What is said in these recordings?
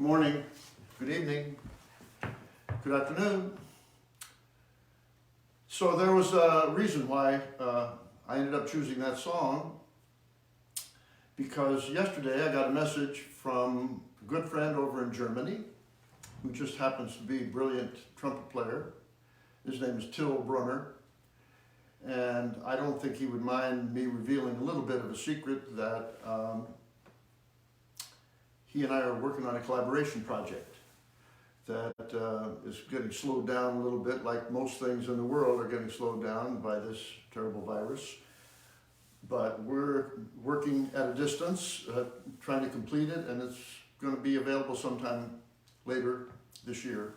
Good morning, good evening, good afternoon. So there was a reason why I ended up choosing that song, because yesterday I got a message from a good friend over in Germany who just happens to be a brilliant trumpet player. His name is Till Brunner, and I don't think he would mind me revealing a little bit of a secret that he and I are working on a collaboration project that is getting slowed down a little bit, like most things in the world are getting slowed down by this terrible virus. But we're working at a distance, trying to complete it, and it's going to be available sometime later this year.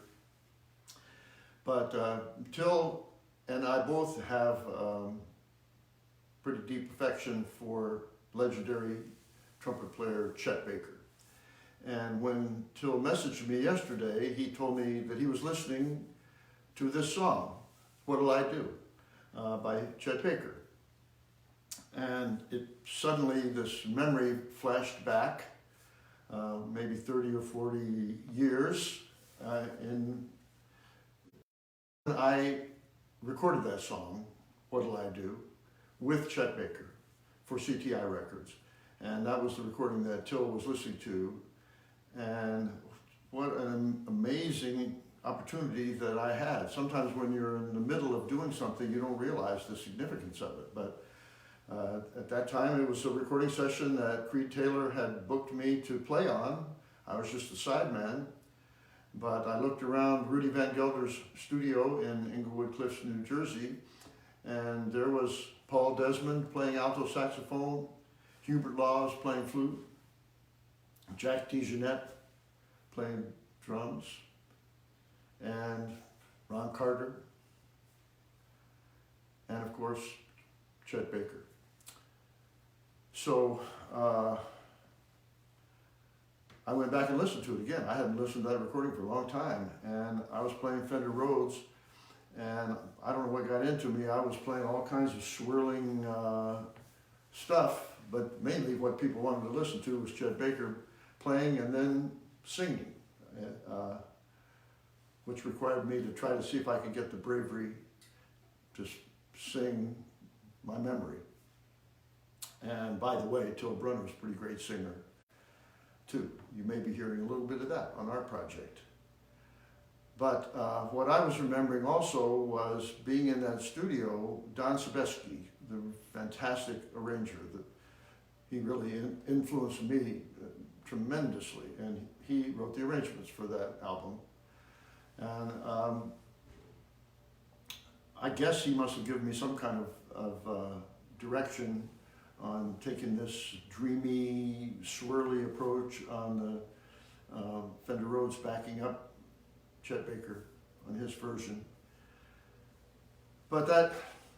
But Till and I both have pretty deep affection for legendary trumpet player Chet Baker. And when Till messaged me yesterday, he told me that he was listening to this song, What'll I Do, by Chet Baker. And suddenly this memory flashed back, maybe 30 or 40 years, and I recorded that song, What'll I Do, with Chet Baker for CTI Records. And that was the recording that Till was listening to. And what an amazing opportunity that I had. Sometimes when you're in the middle of doing something, you don't realize the significance of it. But at that time, it was a recording session that Creed Taylor had booked me to play on. I was just a sideman. But I looked around Rudy Van Gelder's studio in Englewood Cliffs, New Jersey, and there was Paul Desmond playing alto saxophone, Hubert Laws playing flute, Jack DeJohnette playing drums, and Ron Carter, and of course, Chet Baker. So I went back and listened to it again. I hadn't listened to that recording for a long time, and I was playing Fender Rhodes, and I don't know what got into me. I was playing all kinds of swirling stuff, but mainly what people wanted to listen to was Chet Baker playing and then singing, which required me to try to see if I could get the bravery to sing my memory. And by the way, Till Brunner was a pretty great singer too. You may be hearing a little bit of that on our project. But what I was remembering also was being in that studio, Don Sebesky, the fantastic arranger, he really influenced me tremendously, and he wrote the arrangements for that album. And I guess he must have given me some kind of direction on taking this dreamy, swirly approach on the Fender Rhodes, backing up Chet Baker on his version. But that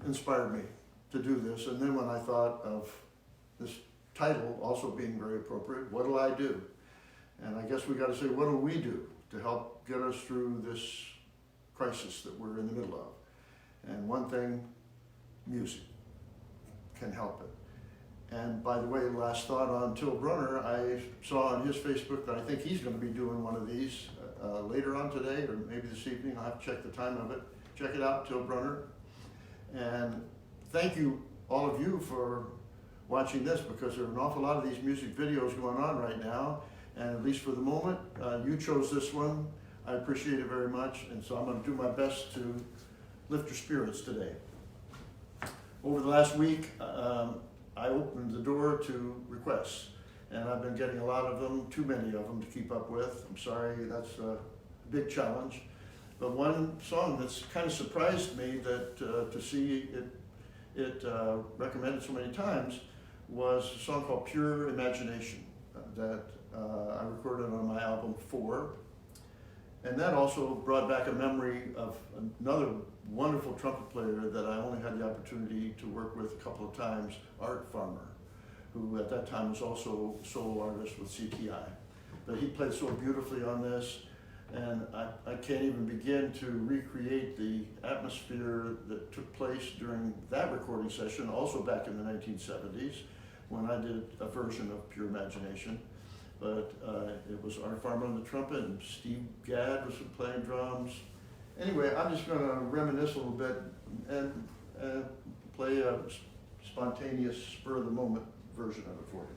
inspired me to do this, and then when I thought of this title also being very appropriate, What'll I Do? And I guess we got to say, what'll we do to help get us through this crisis that we're in the middle of? And one thing, music can help it. And by the way, last thought on Till Brunner, I saw on his Facebook that I think he's going to be doing one of these later on today, or maybe this evening. I'll have to check the time of it. Check it out, Till Brunner. And thank you, all of you, for watching this, because there are an awful lot of these music videos going on right now, and at least for the moment, you chose this one. I appreciate it very much, and so I'm going to do my best to lift your spirits today. Over the last week, I opened the door to requests, and I've been getting a lot of them, too many of them to keep up with. I'm sorry, that's a big challenge. But one song that's kind of surprised me that to see it recommended so many times was a song called Pure Imagination that I recorded on my album 4. And that also brought back a memory of another wonderful trumpet player that I only had the opportunity to work with a couple of times, Art Farmer, who at that time was also a solo artist with CTI. But he played so beautifully on this, and I can't even begin to recreate the atmosphere that took place during that recording session, also back in the 1970s, when I did a version of Pure Imagination. but it was Art Farmer on the trumpet and Steve Gadd was playing drums. Anyway, I'm just going to reminisce a little bit and play a spontaneous, spur of the moment version of it for you.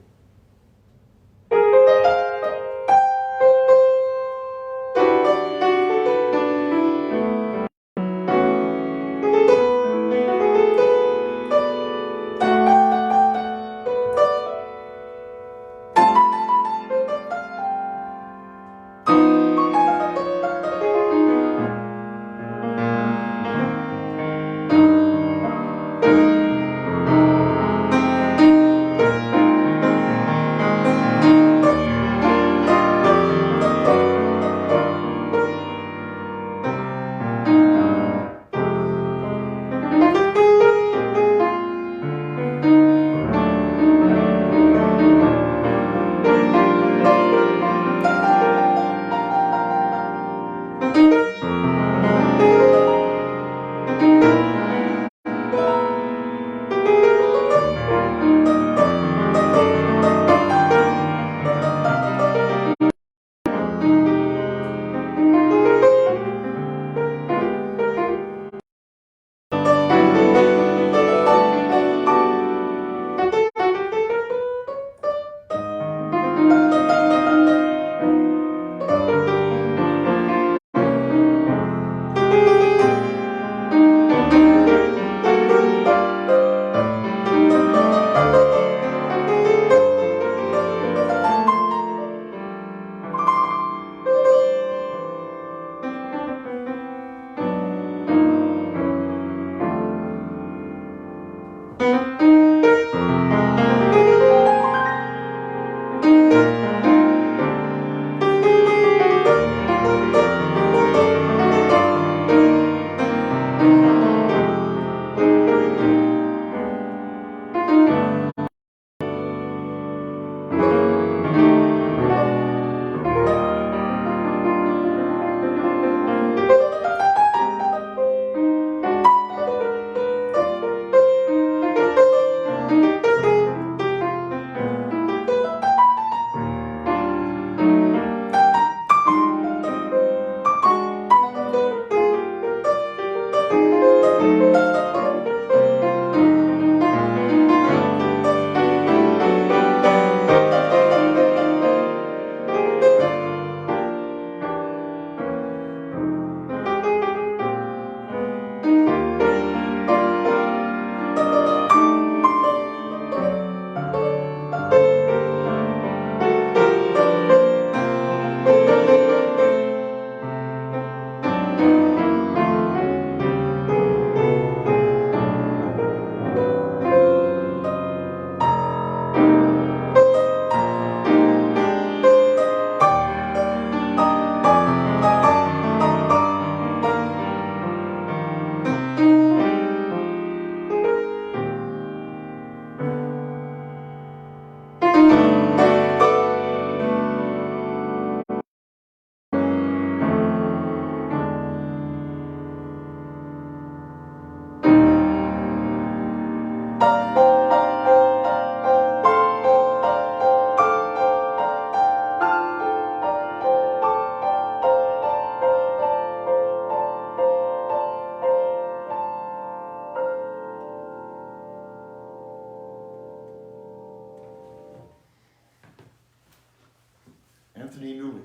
Anthony Newley,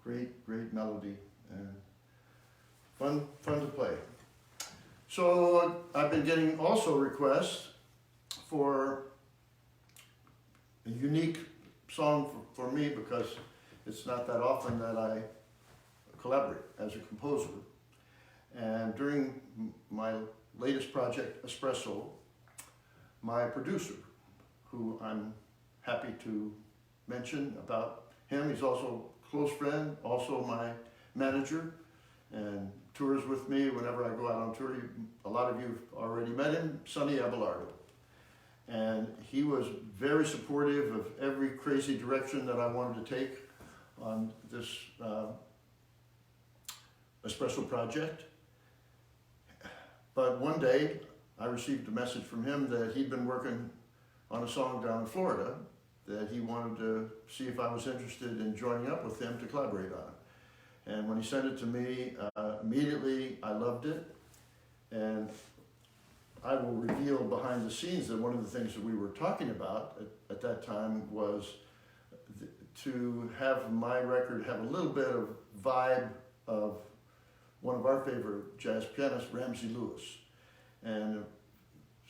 great melody and fun to play. So I've been getting also requests for a unique song for me because it's not that often that I collaborate as a composer. And during my latest project, Espresso, my producer, who I'm happy to mention about him, he's also a close friend, also my manager, and tours with me whenever I go out on tour. A lot of you have already met him, Sonny Abelardo. And he was very supportive of every crazy direction that I wanted to take on this Espresso project. But one day I received a message from him that he'd been working on a song down in Florida that he wanted to see if I was interested in joining up with him to collaborate on it. And when he sent it to me, immediately I loved it. And I will reveal behind the scenes that one of the things that we were talking about at that time was to have my record have a little bit of vibe of one of our favorite jazz pianists, Ramsey Lewis. And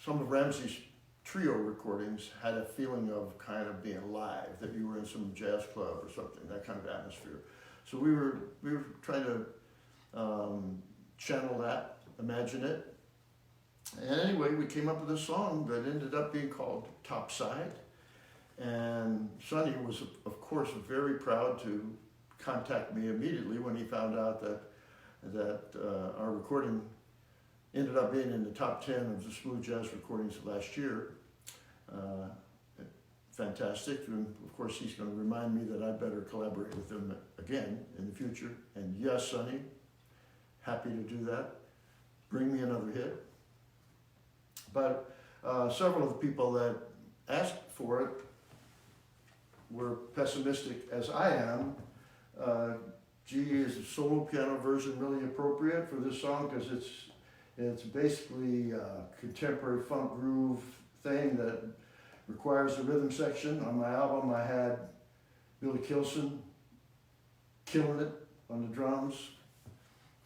some of Ramsey's trio recordings had a feeling of kind of being live, that you were in some jazz club or something, that kind of atmosphere. So we were trying to channel that, imagine it. And anyway, we came up with a song that ended up being called Topside. And Sonny was, of course, very proud to contact me immediately when he found out that our recording ended up being in the top 10 of the smooth jazz recordings of last year. Fantastic. And of course, he's going to remind me that I better collaborate with him again in the future. And yes, Sonny, happy to do that. Bring me another hit. But several of the people that asked for it were pessimistic, as I am. Gee, is a solo piano version really appropriate for this song? Because it's basically a contemporary funk groove thing that requires a rhythm section. On my album, I had Billy Kilson killing it on the drums.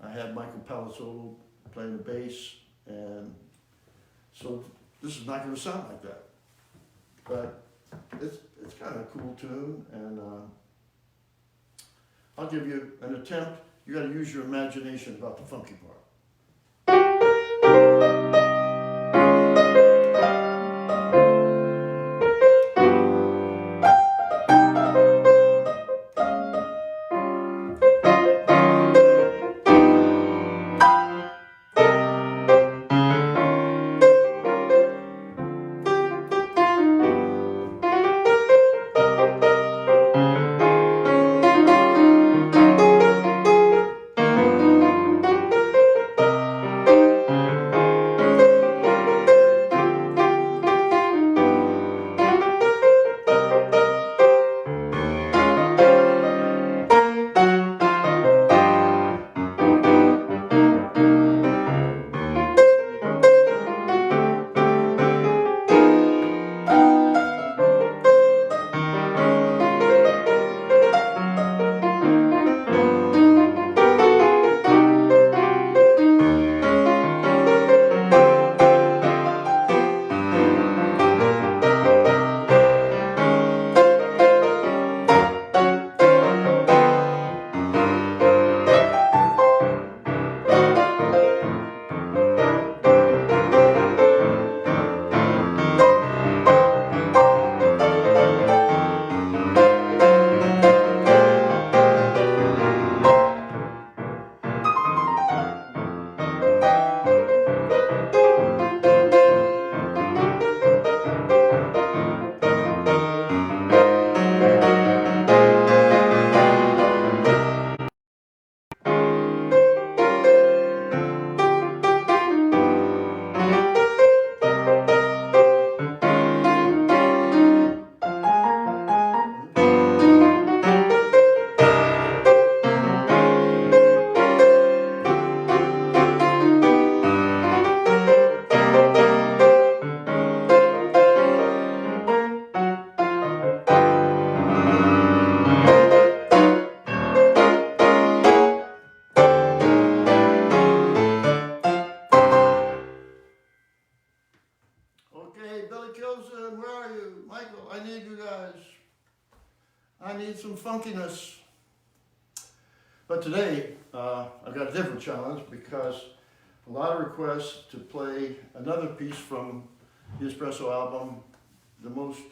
I had Michael Palazzolo playing the bass, and so this is not going to sound like that. But it's kind of a cool tune, and I'll give you an attempt. You got to use your imagination about the funky part. Okay, Billy Kilson, where are you? Michael, I need you guys. I need some funkiness. But today, I've got a different challenge because a lot of requests to play another piece from the Espresso album, the most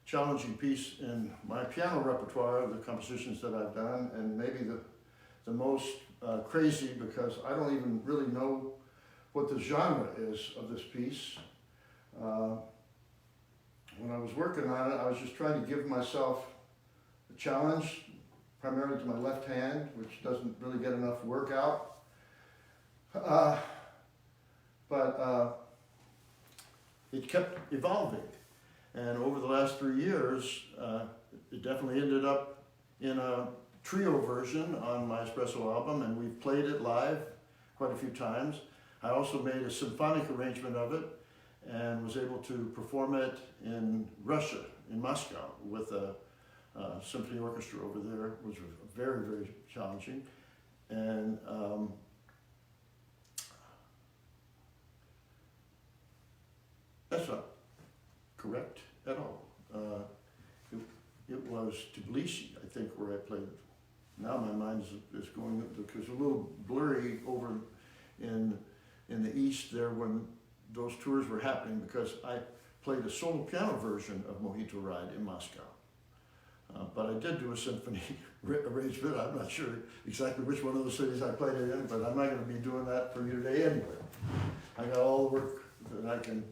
challenging piece in my piano repertoire of the compositions that I've done, and maybe the most crazy because I don't even really know what the genre is of this piece. When I was working on it, I was just trying to give myself a challenge, primarily to my left hand, which doesn't really get enough workout. But it kept evolving. And over the last 3 years, it definitely ended up in a trio version on my Espresso album, and we've played it live quite a few times. I also made a symphonic arrangement of it and was able to perform it in Russia, in Moscow, with a symphony orchestra over there, which was very, very challenging. And that's not correct at all. It was Tbilisi, I think, where I played it. Now my mind is going, because a little blurry over in the East there when those tours were happening, because I played a solo piano version of Mojito Ride in Moscow. But I did do a symphony arrangement. I'm not sure exactly which one of those cities I played it in, but I'm not going to be doing that for you today anyway. I got all the work that I can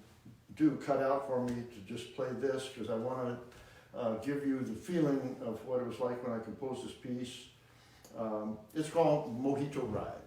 do cut out for me to just play this, because I want to give you the feeling of what it was like when I composed this piece. It's called Mojito Ride.